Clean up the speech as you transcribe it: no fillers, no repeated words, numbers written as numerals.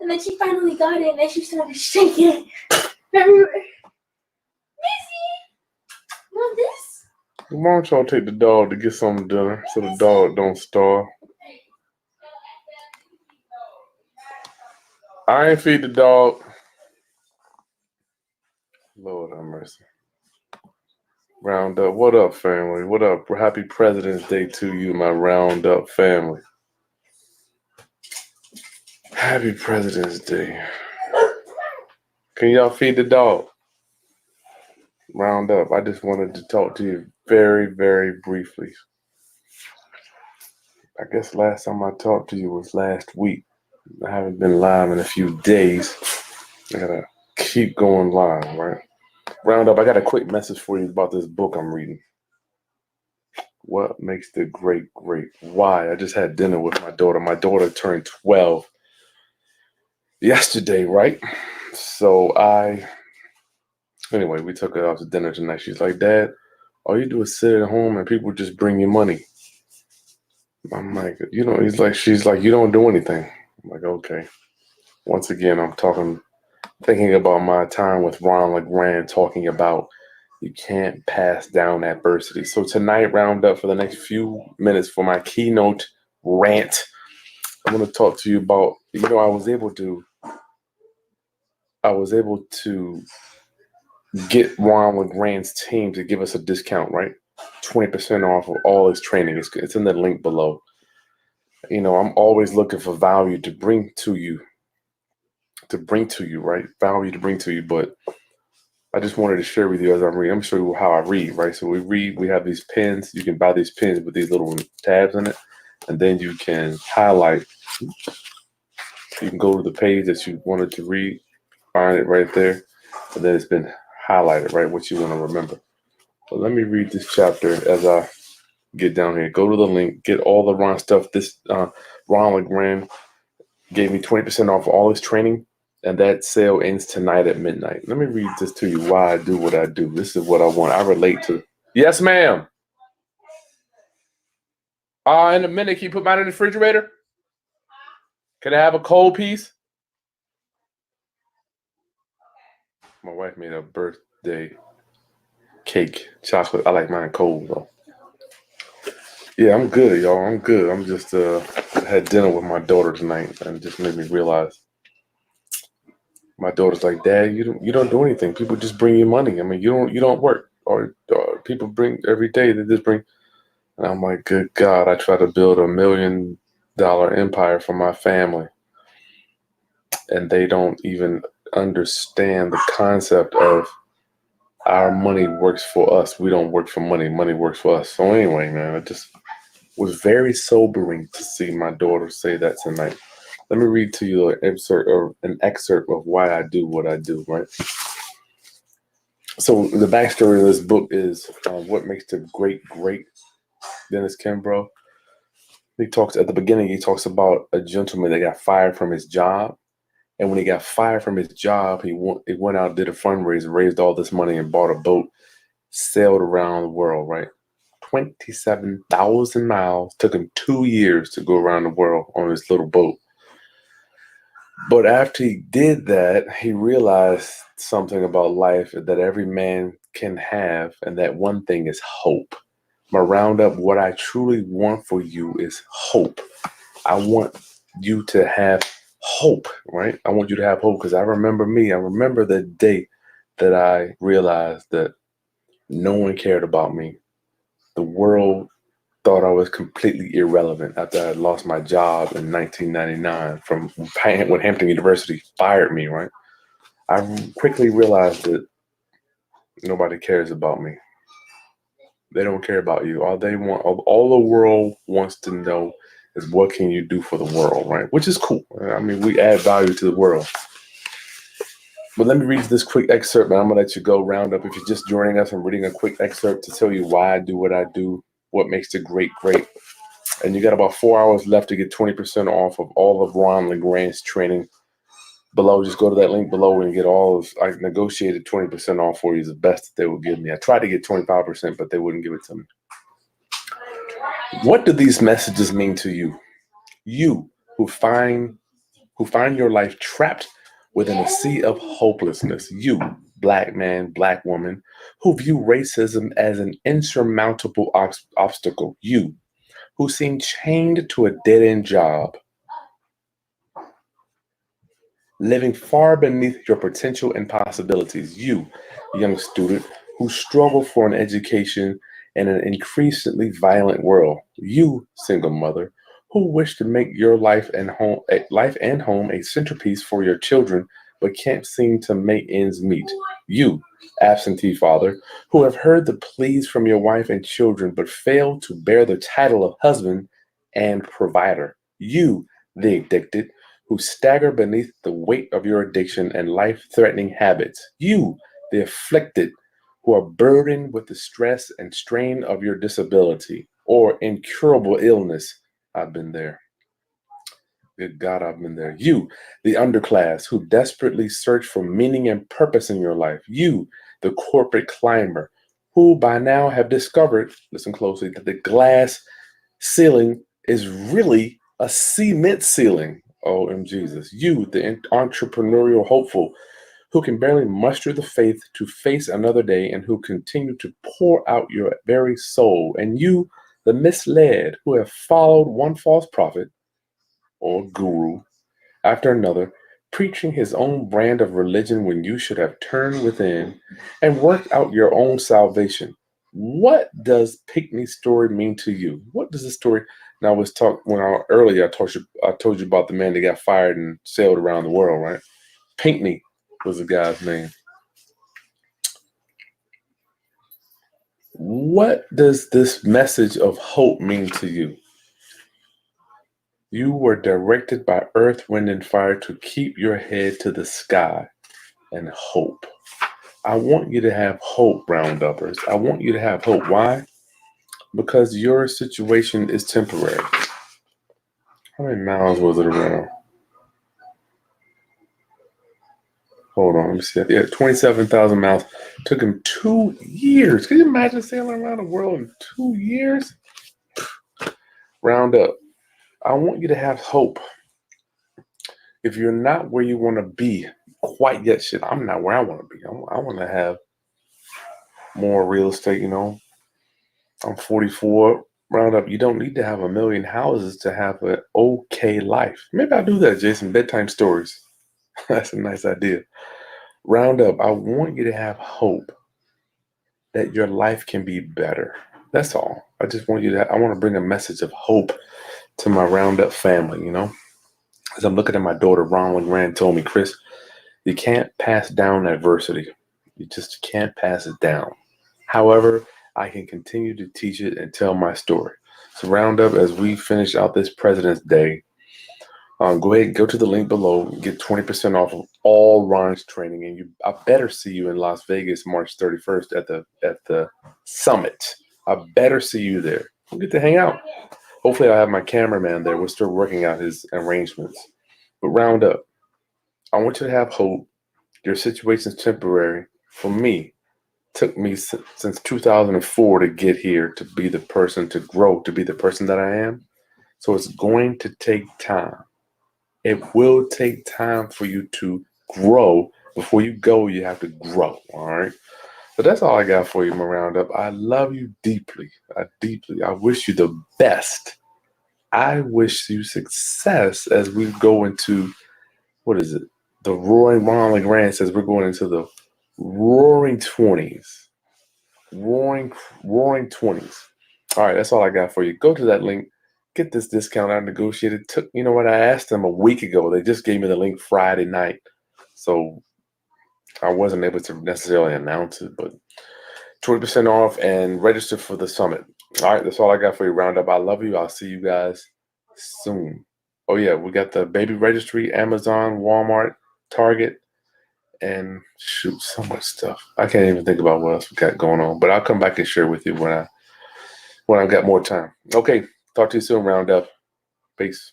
And then she finally got it, and then she started shaking everywhere. Missy, you want this? Why don't y'all take the dog to get some dinner so the dog don't starve? I ain't feed the dog. Lord have mercy. Roundup. What up, family? What up? Happy President's Day to you, my Roundup family. Happy President's Day. Can y'all feed the dog? Roundup. I just wanted to talk to you very, very briefly. I guess last time I talked to you was last week. I haven't been live in a few days. I gotta keep going live, right? Roundup, I got a quick message for you about this book I'm reading. What makes the great great? Why? I just had dinner with my daughter. My daughter turned 12 yesterday, right? So anyway, we took her out to dinner tonight. She's like, Dad, all you do is sit at home and people just bring you money. I'm like, she's like, you don't do anything. I'm like, okay. Once again, thinking about my time with Ron LeGrand talking about you can't pass down adversity. So tonight, Roundup, for the next few minutes for my keynote rant, I'm going to talk to you about, I was able to get Ron LeGrand's team to give us a discount, right? 20% off of all his training. It's in the link below. I'm always looking for value to bring to you, right? Value to bring to you, but I just wanted to share with you as I'm reading. I'm going to show you how I read, right? So we have these pens. You can buy these pens with these little tabs in it, and then you can highlight. You can go to the page that you wanted to read, find it right there, and then it's been highlighted, right? What you want to remember. So let me read this chapter as I get down here. Go to the link, get all the Ron stuff. This Ron LeGrand gave me 20% off all his training, and that sale ends tonight at midnight. Let me read this to you, why I do what I do. This is what I want. I relate to. Yes, ma'am. In a minute, can you put mine in the refrigerator? Can I have a cold piece? My wife made a birthday cake, chocolate. I like mine cold, though. Yeah, I'm good, y'all. I'm good. I'm just had dinner with my daughter tonight, and it just made me realize. My daughter's like, Dad, you don't do anything. People just bring you money. I mean, you don't work, or people bring every day. They just bring. And I'm like, good God, I try to build $1 million empire for my family, and they don't even understand the concept of our money works for us. We don't work for money. Money works for us. So anyway, man, it just was very sobering to see my daughter say that tonight. Let me read to you an excerpt of why I do what I do, right? So the backstory of this book is what makes the great great. Dennis Kimbro. He talks at the beginning. He talks about a gentleman that got fired from his job, and when he got fired from his job, he went out, did a fundraiser, raised all this money, and bought a boat, sailed around the world. Right, 27,000 miles. Took him 2 years to go around the world on this little boat. But after he did that, he realized something about life that every man can have, and that one thing is hope. My Roundup, what I truly want for you is hope. I want you to have hope, right? I want you to have hope because I remember me. I remember the day that I realized that no one cared about me. The world thought I was completely irrelevant after I had lost my job in 1999 from when Hampton University fired me, right? I quickly realized that nobody cares about me. They don't care about you. All the world wants to know is what can you do for the world, right? Which is cool. I mean, we add value to the world. But let me read this quick excerpt, and I'm going to let you go. Roundup. If you're just joining us, I'm reading a quick excerpt to tell you why I do what I do, what makes the great great. And you got about 4 hours left to get 20% off of all of Ron LeGrand's training. Below, just go to that link below and get all of. I negotiated 20% off for you, is the best that they would give me. I tried to get 25%, but they wouldn't give it to me. What do these messages mean to you? You who find who find your life trapped within a sea of hopelessness. You, black man, black woman, who view racism as an insurmountable obstacle. You, who seem chained to a dead end job, living far beneath your potential and possibilities. You, young student, who struggle for an education in an increasingly violent world. You, single mother, who wish to make your life and home a centerpiece for your children, but can't seem to make ends meet. You, absentee father, who have heard the pleas from your wife and children, but fail to bear the title of husband and provider. You, the addicted, who stagger beneath the weight of your addiction and life threatening habits. You, the afflicted, who are burdened with the stress and strain of your disability or incurable illness. I've been there. Good God, I've been there. You, the underclass, who desperately search for meaning and purpose in your life. You, the corporate climber, who by now have discovered, listen closely, that the glass ceiling is really a cement ceiling. Oh, Jesus. You, the entrepreneurial hopeful, who can barely muster the faith to face another day and who continue to pour out your very soul. And you, the misled, who have followed one false prophet or guru after another, preaching his own brand of religion when you should have turned within and worked out your own salvation. What does Pinckney's story mean to you? What does this story? Now, earlier I told you about the man that got fired and sailed around the world, right? Pinckney was the guy's name. What does this message of hope mean to you? You were directed by earth, wind, and fire to keep your head to the sky and hope. I want you to have hope, Rounduppers. I want you to have hope. Why? Because your situation is temporary. How many miles was it around? Hold on, let me see. Yeah, 27,000 miles. Took him 2 years. Can you imagine sailing around the world in 2 years? Round up. I want you to have hope. If you're not where you want to be quite yet, I'm not where I want to be. I want to have more real estate, I'm 44. Round up, you don't need to have a million houses to have an okay life. Maybe I'll do that, Jason. Bedtime stories. That's a nice idea. Round up, I want you to have hope that your life can be better. That's all. I just want I want to bring a message of hope to my Roundup family, As I'm looking at my daughter, Ronald Grant told me, Chris, you can't pass down adversity. You just can't pass it down. However, I can continue to teach it and tell my story. So Roundup, as we finish out this President's Day, go ahead and go to the link below and get 20% off of all Ron's training. And I better see you in Las Vegas, March 31st at the summit. I better see you there. We'll get to hang out. Hopefully I'll have my cameraman there. We're still working out his arrangements. But Roundup, I want you to have hope. Your situation's temporary. For me, took me since 2004 to get here, to be the person, to grow, to be the person that I am. So it's going to take time. It will take time for you to grow. Before you go, you have to grow, all right? But that's all I got for you, my Roundup. I love you deeply. I wish you the best. I wish you success as we go into, The Roaring, Ron LeGrand says we're going into the roaring 20s. Roaring 20s. All right, that's all I got for you. Go to that link. Get this discount I negotiated. I asked them a week ago. They just gave me the link Friday night. So I wasn't able to necessarily announce it, but 20% off and register for the summit. All right, that's all I got for you, Roundup. I love you. I'll see you guys soon. Oh, yeah, we got the baby registry, Amazon, Walmart, Target, and so much stuff. I can't even think about what else we got going on, but I'll come back and share with you when I've got more time. Okay, talk to you soon, Roundup. Peace.